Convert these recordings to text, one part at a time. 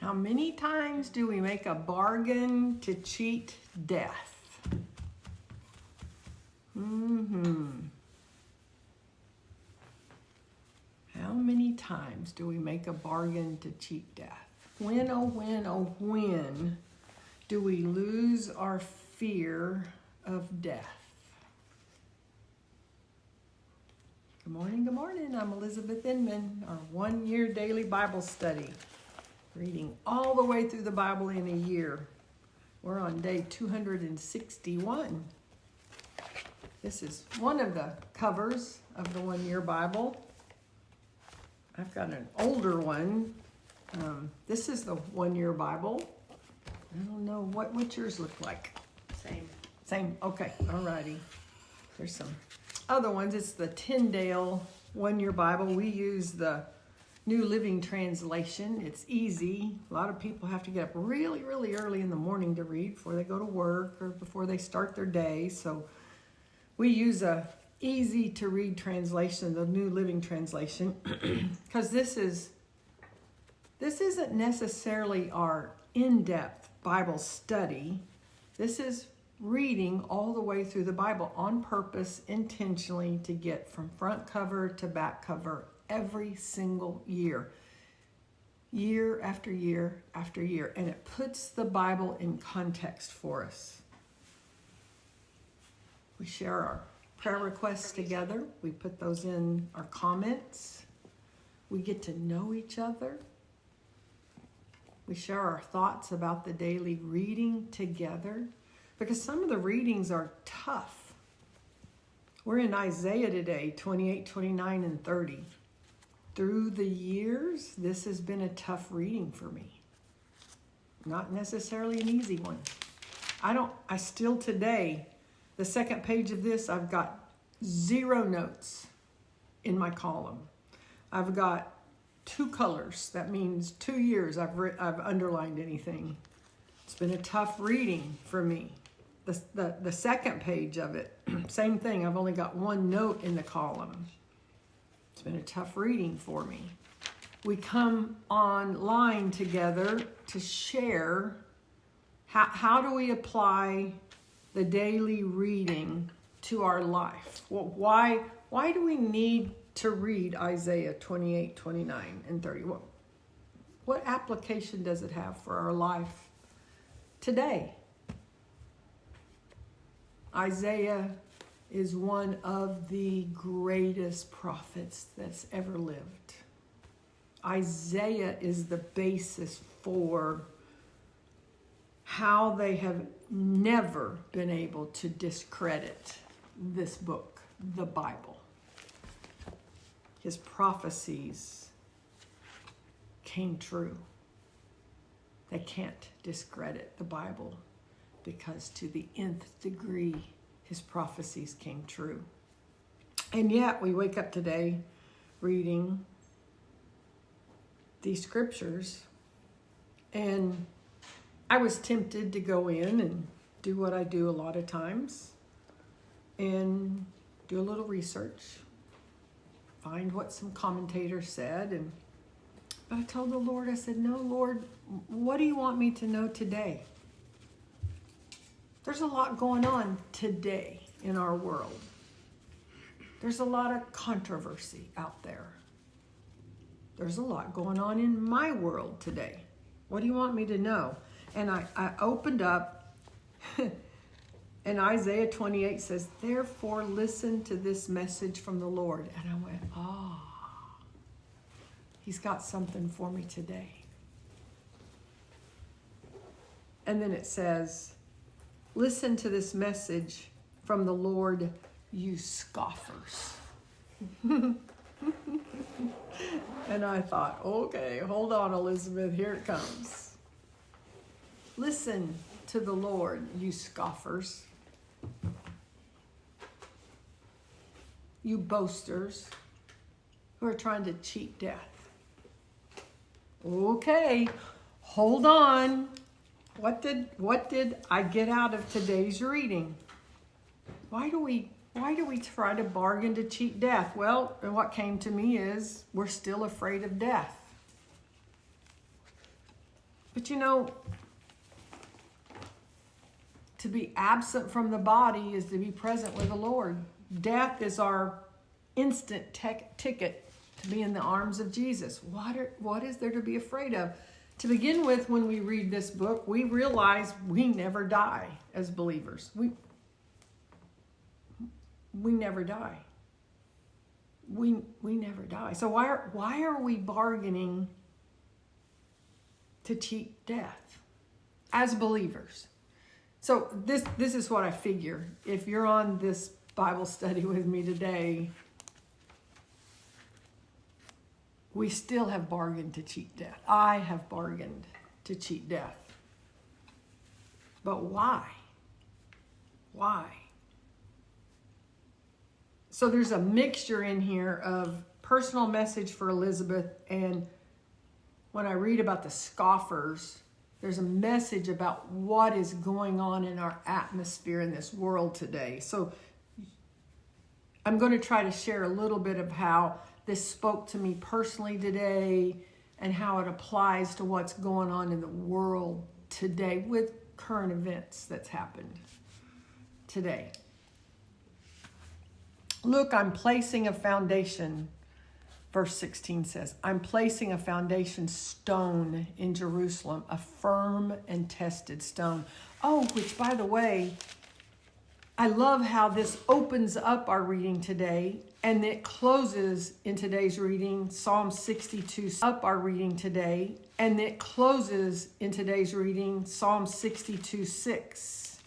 How many times do we make a bargain to cheat death? How many times do we make a bargain to cheat death? When, oh when do we lose our fear of death? Good morning. I'm Elizabeth Inman, our 1-year daily Bible study, reading all the way through the Bible in a year. We're on day 261. This is one of the covers of the 1-year Bible. I've got an older one. This is the 1-year Bible. I don't know what yours look like. Same. Okay. Alrighty. There's some other ones. It's the Tyndale 1-year Bible. We use the New Living Translation. It's easy. A lot of people have to get up really early in the morning to read before they go to work or before they start their day. So we use a easy to read translation, the New Living Translation, because this isn't necessarily our in-depth Bible study. This is reading all the way through the Bible on purpose, intentionally, to get from front cover to back cover every single year after year after year, and it puts the Bible in context for us. We share our prayer requests together. We put those in our comments. We get to know each other. We share our thoughts about the daily reading together, because some of the readings are tough. We're in Isaiah today, 28, 29, and 30. Through the years, this has been a tough reading for me. Not necessarily an easy one. I still today, the second page of this, I've got 0 notes in my column. I've got 2 colors. That means 2 years I've underlined anything. It's been a tough reading for me. The second page of it, same thing. I've only got 1 note in the column. It's been a tough reading for me. We come online together to share how do we apply the daily reading to our life. Well, why do we need to read Isaiah 28, 29, and 30? What application does it have for our life today? Isaiah is one of the greatest prophets that's ever lived. Isaiah is the basis for how they have never been able to discredit this book, the Bible. His prophecies came true. They can't discredit the Bible, because to the nth degree, his prophecies came true. And yet we wake up today reading these scriptures, and I was tempted to go in and do what I do a lot of times and do a little research, find what some commentators said. But I told the Lord, I said, no, Lord, what do you want me to know today? There's a lot going on today in our world. There's a lot of controversy out there. There's a lot going on in my world today. What do you want me to know? And I opened up, and Isaiah 28 says, therefore listen to this message from the Lord. And I went, he's got something for me today. And then it says, listen to this message from the Lord, you scoffers. And I thought, okay, hold on, Elizabeth, here it comes. Listen to the Lord, you scoffers. You boasters who are trying to cheat death. Okay, hold on. What did I get out of today's reading? Why do we try to bargain to cheat death? Well, what came to me is we're still afraid of death. But you know, to be absent from the body is to be present with the Lord. Death is our instant ticket to be in the arms of Jesus. What is there to be afraid of? To begin with, when we read this book, we realize we never die as believers. We never die. We never die. So why are we bargaining to cheat death as believers? So this is what I figure. If you're on this Bible study with me today, we still have bargained to cheat death. I have bargained to cheat death. But why? Why? So there's a mixture in here of personal message for Elizabeth, and when I read about the scoffers, there's a message about what is going on in our atmosphere in this world today. So I'm going to try to share a little bit of how this spoke to me personally today and how it applies to what's going on in the world today with current events that's happened today. Look, I'm placing a foundation. Verse 16 says, I'm placing a foundation stone in Jerusalem, a firm and tested stone. Oh, which by the way, I love how this opens up our reading today and it closes in today's reading, Psalm 62, up our reading today, and it closes in today's reading, Psalm 62:6.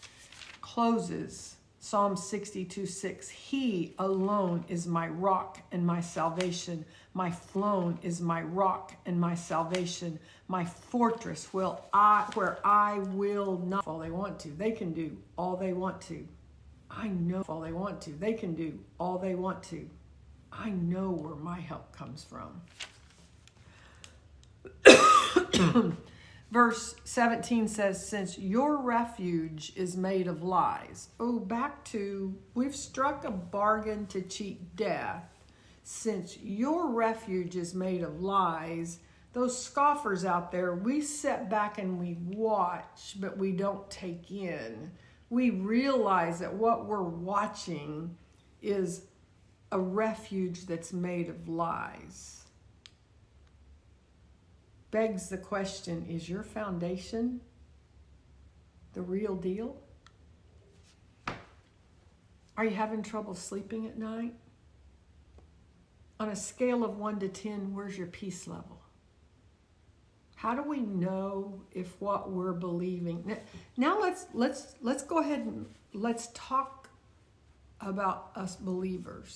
Closes Psalm 62:6. He alone is my rock and my salvation. My throne is my rock and my salvation. My fortress where I will not all they want to. They can do all they want to. I know all they want to. They can do all they want to. I know where my help comes from. Verse 17 says, since your refuge is made of lies. Oh, back to, we've struck a bargain to cheat death. Since your refuge is made of lies, those scoffers out there, we sit back and we watch, but we don't take in. We realize that what we're watching is a refuge that's made of lies. Begs the question, is your foundation the real deal? Are you having trouble sleeping at night? On a scale of 1 to 10, where's your peace level? How do we know if what we're believing? Now let's go ahead and let's talk about us believers.